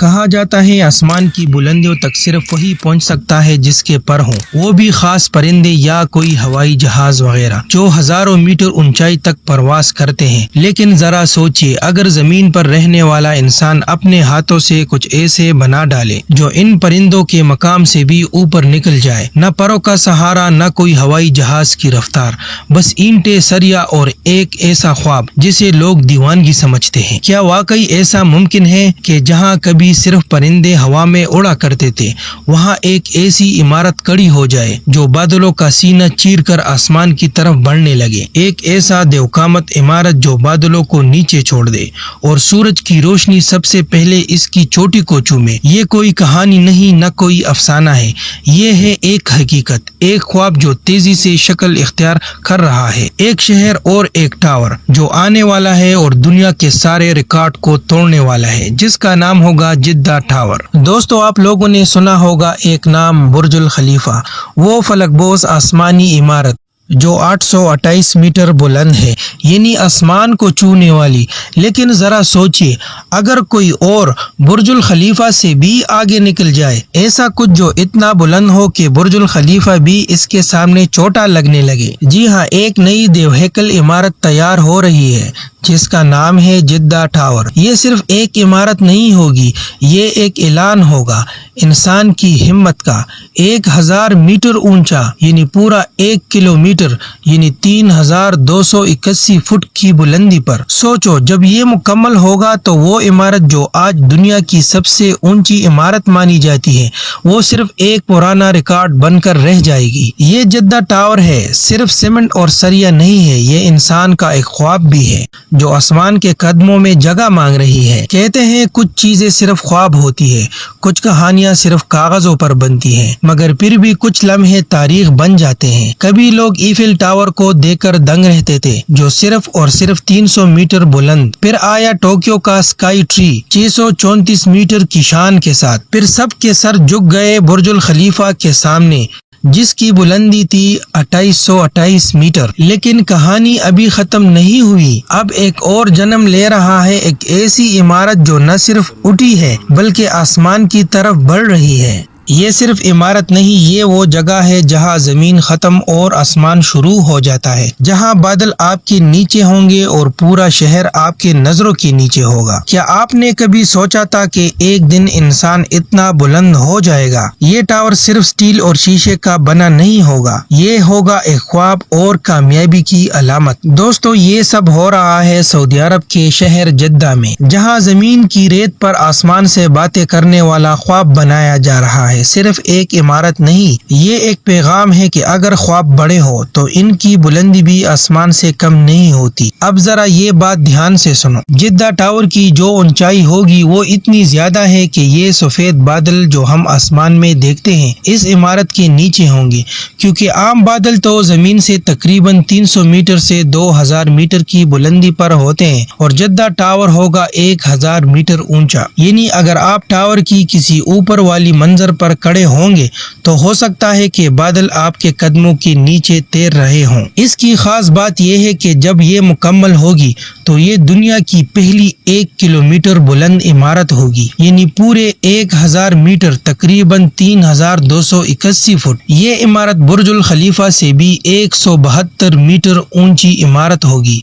کہا جاتا ہے آسمان کی بلندیوں تک صرف وہی پہنچ سکتا ہے جس کے پر ہوں، وہ بھی خاص پرندے یا کوئی ہوائی جہاز وغیرہ جو ہزاروں میٹر اونچائی تک پرواز کرتے ہیں۔ لیکن ذرا سوچئے، اگر زمین پر رہنے والا انسان اپنے ہاتھوں سے کچھ ایسے بنا ڈالے جو ان پرندوں کے مقام سے بھی اوپر نکل جائے، نہ پروں کا سہارا، نہ کوئی ہوائی جہاز کی رفتار، بس اینٹیں، سریا اور ایک ایسا خواب جسے لوگ دیوانگی سمجھتے ہیں۔ کیا واقعی ایسا ممکن ہے کہ جہاں کبھی صرف پرندے ہوا میں اڑا کرتے تھے، وہاں ایک ایسی عمارت کھڑی ہو جائے جو بادلوں کا سینہ چیر کر آسمان کی طرف بڑھنے لگے، ایک ایسا دیوقامت عمارت جو بادلوں کو نیچے چھوڑ دے اور سورج کی روشنی سب سے پہلے اس کی چوٹی کو چومے؟ یہ کوئی کہانی نہیں، نہ کوئی افسانہ ہے، یہ ہے ایک حقیقت، ایک خواب جو تیزی سے شکل اختیار کر رہا ہے، ایک شہر اور ایک ٹاور جو آنے والا ہے اور دنیا کے سارے ریکارڈ کو توڑنے والا ہے، جس کا نام ہوگا جدہ ٹاور۔ دوستو، آپ لوگوں نے سنا ہوگا ایک نام، برج الخلیفہ، وہ فلک بوس آسمانی عمارت جو 828 میٹر بلند ہے، یعنی آسمان کو چھونے والی۔ لیکن ذرا سوچئے، اگر کوئی اور برج الخلیفہ سے بھی آگے نکل جائے، ایسا کچھ جو اتنا بلند ہو کہ برج الخلیفہ بھی اس کے سامنے چھوٹا لگنے لگے۔ جی ہاں، ایک نئی دیو ہیکل عمارت تیار ہو رہی ہے جس کا نام ہے جدہ ٹاور۔ یہ صرف ایک عمارت نہیں ہوگی، یہ ایک اعلان ہوگا انسان کی ہمت کا۔ 1000 میٹر اونچا، یعنی پورا 1 کلومیٹر، یعنی 3281 فٹ کی بلندی پر۔ سوچو، جب یہ مکمل ہوگا تو وہ عمارت جو آج دنیا کی سب سے اونچی عمارت مانی جاتی ہے، وہ صرف ایک پرانا ریکارڈ بن کر رہ جائے گی۔ یہ جدہ ٹاور ہے، صرف سیمنٹ اور سریا نہیں ہے، یہ انسان کا ایک خواب بھی ہے جو آسمان کے قدموں میں جگہ مانگ رہی ہے۔ کہتے ہیں کچھ چیزیں صرف خواب ہوتی ہے، کچھ کہانیاں صرف کاغذوں پر بنتی ہیں، مگر پھر بھی کچھ لمحے تاریخ بن جاتے ہیں۔ کبھی لوگ ایفل ٹاور کو دیکھ کر دنگ رہتے تھے جو صرف اور صرف 300 میٹر بلند، پھر آیا ٹوکیو کا اسکائی ٹری 634 میٹر کی شان کے ساتھ، پھر سب کے سر جھک گئے برج الخلیفہ کے سامنے جس کی بلندی تھی 2828 میٹر۔ لیکن کہانی ابھی ختم نہیں ہوئی، اب ایک اور جنم لے رہا ہے، ایک ایسی عمارت جو نہ صرف اٹھی ہے بلکہ آسمان کی طرف بڑھ رہی ہے۔ یہ صرف عمارت نہیں، یہ وہ جگہ ہے جہاں زمین ختم اور آسمان شروع ہو جاتا ہے، جہاں بادل آپ کے نیچے ہوں گے اور پورا شہر آپ کے نظروں کے نیچے ہوگا۔ کیا آپ نے کبھی سوچا تھا کہ ایک دن انسان اتنا بلند ہو جائے گا؟ یہ ٹاور صرف سٹیل اور شیشے کا بنا نہیں ہوگا، یہ ہوگا ایک خواب اور کامیابی کی علامت۔ دوستو، یہ سب ہو رہا ہے سعودی عرب کے شہر جدہ میں، جہاں زمین کی ریت پر آسمان سے باتیں کرنے والا خواب بنایا جا رہا ہے۔ صرف ایک عمارت نہیں، یہ ایک پیغام ہے کہ اگر خواب بڑے ہو تو ان کی بلندی بھی آسمان سے کم نہیں ہوتی۔ اب ذرا یہ بات دھیان سے سنو، جدہ ٹاور کی جو اونچائی ہوگی وہ اتنی زیادہ ہے کہ یہ سفید بادل جو ہم آسمان میں دیکھتے ہیں اس عمارت کے نیچے ہوں گے، کیونکہ عام بادل تو زمین سے تقریباً 300 میٹر سے 2000 میٹر کی بلندی پر ہوتے ہیں، اور جدہ ٹاور ہوگا 1000 میٹر اونچا۔ یعنی اگر آپ ٹاور کی کسی اوپر والی منظر پر کھڑے ہوں گے تو ہو سکتا ہے کہ بادل آپ کے قدموں کے نیچے تیر رہے ہوں۔ اس کی خاص بات یہ ہے کہ جب یہ مکمل ہوگی تو یہ دنیا کی پہلی 1 کلومیٹر بلند عمارت ہوگی، یعنی پورے 1000 میٹر، تقریباً 3281 فٹ۔ یہ عمارت برج الخلیفہ سے بھی 172 میٹر اونچی عمارت ہوگی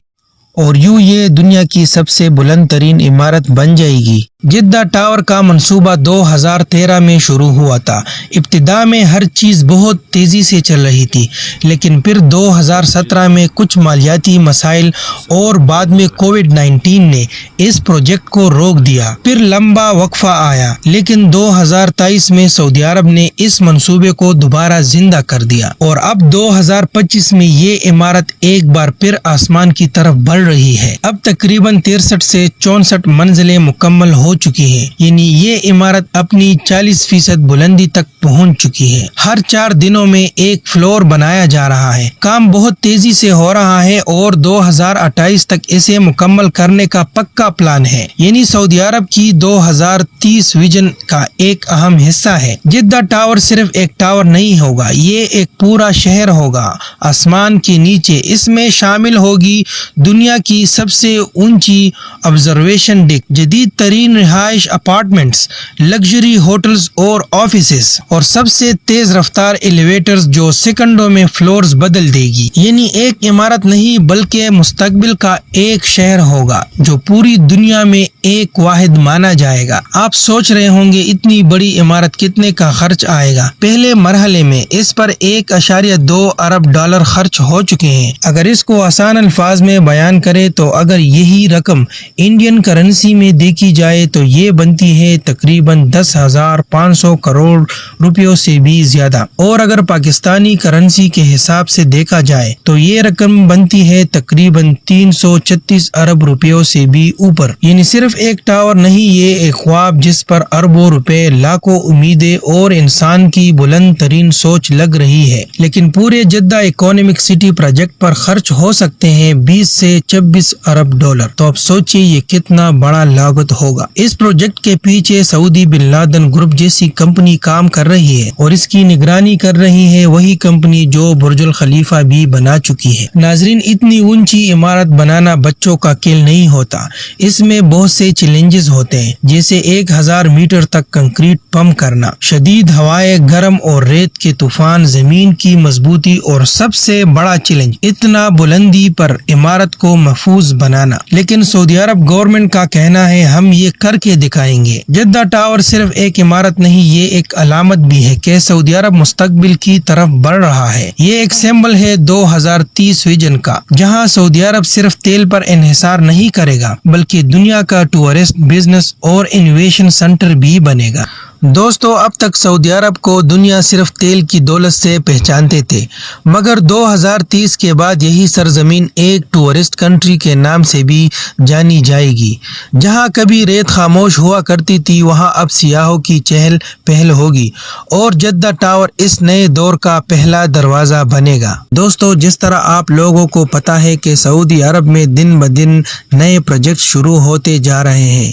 اور یوں یہ دنیا کی سب سے بلند ترین عمارت بن جائے گی۔ جدہ ٹاور کا منصوبہ 2013 میں شروع ہوا تھا۔ ابتدا میں ہر چیز بہت تیزی سے چل رہی تھی، لیکن پھر 2017 میں کچھ مالیاتی مسائل اور بعد میں کووڈ-19 نے اس پروجیکٹ کو روک دیا۔ پھر لمبا وقفہ آیا، لیکن 2023 میں سعودی عرب نے اس منصوبے کو دوبارہ زندہ کر دیا اور اب 2025 میں یہ عمارت ایک بار پھر آسمان کی طرف بڑھ رہی ہے۔ اب تقریباً 63 سے 64 منزلیں مکمل ہو چکی ہے، یعنی یہ عمارت اپنی 40% بلندی تک پہنچ چکی ہے۔ ہر 4 دنوں میں ایک فلور بنایا جا رہا ہے۔ کام بہت تیزی سے ہو رہا ہے اور 2028 تک اسے مکمل کرنے کا پکا پلان ہے، یعنی سعودی عرب کی 2030 ویژن کا ایک اہم حصہ ہے۔ جدہ ٹاور صرف ایک ٹاور نہیں ہوگا، یہ ایک پورا شہر ہوگا آسمان کے نیچے۔ اس میں شامل ہوگی دنیا کی سب سے اونچی آبزرویشن ڈیک، جدید ترین رہائش اپارٹمنٹس، لگژری ہوٹلز اور آفیسز، اور سب سے تیز رفتار ایلیویٹرز جو سیکنڈوں میں فلورز بدل دے گی۔ یعنی ایک عمارت نہیں بلکہ مستقبل کا ایک شہر ہوگا جو پوری دنیا میں ایک واحد مانا جائے گا۔ آپ سوچ رہے ہوں گے اتنی بڑی عمارت کتنے کا خرچ آئے گا؟ پہلے مرحلے میں اس پر 1.2 ارب ڈالر خرچ ہو چکے ہیں۔ اگر اس کو آسان الفاظ میں بیان کرے تو اگر یہی رقم انڈین کرنسی میں دیکھی جائے تو یہ بنتی ہے تقریباً 10,500 کروڑ روپیوں سے بھی زیادہ، اور اگر پاکستانی کرنسی کے حساب سے دیکھا جائے تو یہ رقم بنتی ہے تقریباً 336 ارب روپیوں سے بھی اوپر۔ یعنی صرف ایک ٹاور نہیں، یہ ایک خواب جس پر اربوں روپے، لاکھوں امیدیں اور انسان کی بلند ترین سوچ لگ رہی ہے۔ لیکن پورے جدہ اکنامک سٹی پروجیکٹ پر خرچ ہو سکتے ہیں 20 سے 26 ارب ڈالر۔ تو اب سوچئے یہ کتنا بڑا لاگت ہوگا۔ اس پروجیکٹ کے پیچھے سعودی بن لادن گروپ جیسی کمپنی کام کر رہی ہے، اور اس کی نگرانی کر رہی ہے وہی کمپنی جو برج الخلیفہ بھی بنا چکی ہے۔ ناظرین، اتنی اونچی عمارت بنانا بچوں کا کھیل نہیں ہوتا، اس میں بہت سے چیلنجز ہوتے ہیں، جیسے 1000 میٹر تک کنکریٹ پمپ کرنا، شدید ہوائیں، گرم اور ریت کے طوفان، زمین کی مضبوطی، اور سب سے بڑا چیلنج اتنا بلندی پر عمارت کو محفوظ بنانا۔ لیکن سعودی عرب گورنمنٹ کا کہنا ہے ہم یہ کر کے دکھائیں گے۔ جدہ ٹاور صرف ایک عمارت نہیں، یہ ایک علامت بھی ہے کہ سعودی عرب مستقبل کی طرف بڑھ رہا ہے۔ یہ ایک سمبل ہے 2030 ویژن کا، جہاں سعودی عرب صرف تیل پر انحصار نہیں کرے گا بلکہ دنیا کا ٹورسٹ، بزنس اور انویشن سینٹر بھی بنے گا۔ دوستو، اب تک سعودی عرب کو دنیا صرف تیل کی دولت سے پہچانتے تھے، مگر 2030 کے بعد یہی سرزمین ایک ٹورسٹ کنٹری کے نام سے بھی جانی جائے گی۔ جہاں کبھی ریت خاموش ہوا کرتی تھی وہاں اب سیاحوں کی چہل پہل ہوگی، اور جدہ ٹاور اس نئے دور کا پہلا دروازہ بنے گا۔ دوستو، جس طرح آپ لوگوں کو پتا ہے کہ سعودی عرب میں دن بدن نئے پروجیکٹ شروع ہوتے جا رہے ہیں،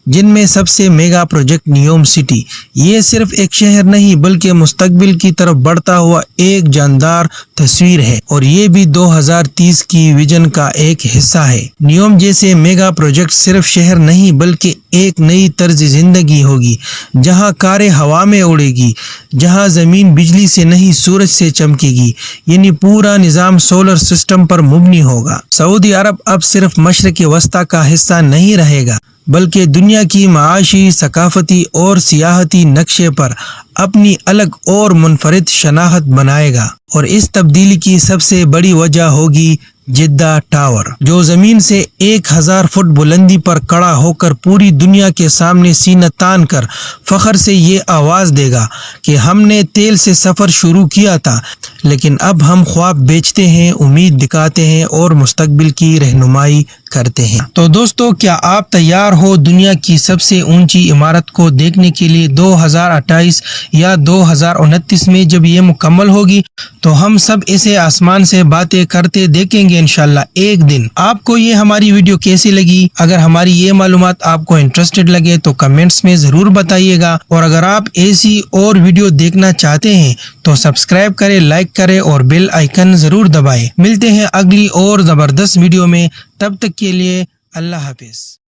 جن میں سب سے میگا پروجیکٹ نیوم سٹی، یہ صرف ایک شہر نہیں بلکہ مستقبل کی طرف بڑھتا ہوا ایک جاندار تصویر ہے، اور یہ بھی 2030 کی ویژن کا ایک حصہ ہے۔ نیوم جیسے میگا پروجیکٹ صرف شہر نہیں بلکہ ایک نئی طرز زندگی ہوگی، جہاں کاریں ہوا میں اڑے گی، جہاں زمین بجلی سے نہیں سورج سے چمکے گی، یعنی پورا نظام سولر سسٹم پر مبنی ہوگا۔ سعودی عرب اب صرف مشرق وسطیٰ کا حصہ نہیں رہے گا بلکہ دنیا کی معاشی، ثقافتی اور سیاحتی نقشے پر اپنی الگ اور منفرد شناخت بنائے گا، اور اس تبدیلی کی سب سے بڑی وجہ ہوگی جدہ ٹاور، جو زمین سے 1000 فٹ بلندی پر کھڑا ہو کر پوری دنیا کے سامنے سینہ تان کر فخر سے یہ آواز دے گا کہ ہم نے تیل سے سفر شروع کیا تھا، لیکن اب ہم خواب بیچتے ہیں، امید دکھاتے ہیں اور مستقبل کی رہنمائی کرتے ہیں۔ تو دوستو، کیا آپ تیار ہو دنیا کی سب سے اونچی عمارت کو دیکھنے کے لیے 2028 یا 2029 میں جب یہ مکمل ہوگی تو ہم سب اسے آسمان سے باتیں کرتے دیکھیں گے انشاءاللہ ایک دن۔ آپ کو یہ ہماری ویڈیو کیسی لگی؟ اگر ہماری یہ معلومات آپ کو انٹرسٹڈ لگے تو کمنٹس میں ضرور بتائیے گا، اور اگر آپ ایسی اور ویڈیو دیکھنا چاہتے ہیں تو سبسکرائب کریں، لائک کریں اور بیل آئیکن ضرور دبائیں۔ ملتے ہیں اگلی اور زبردست ویڈیو میں، تب تک کے لیے اللہ حافظ۔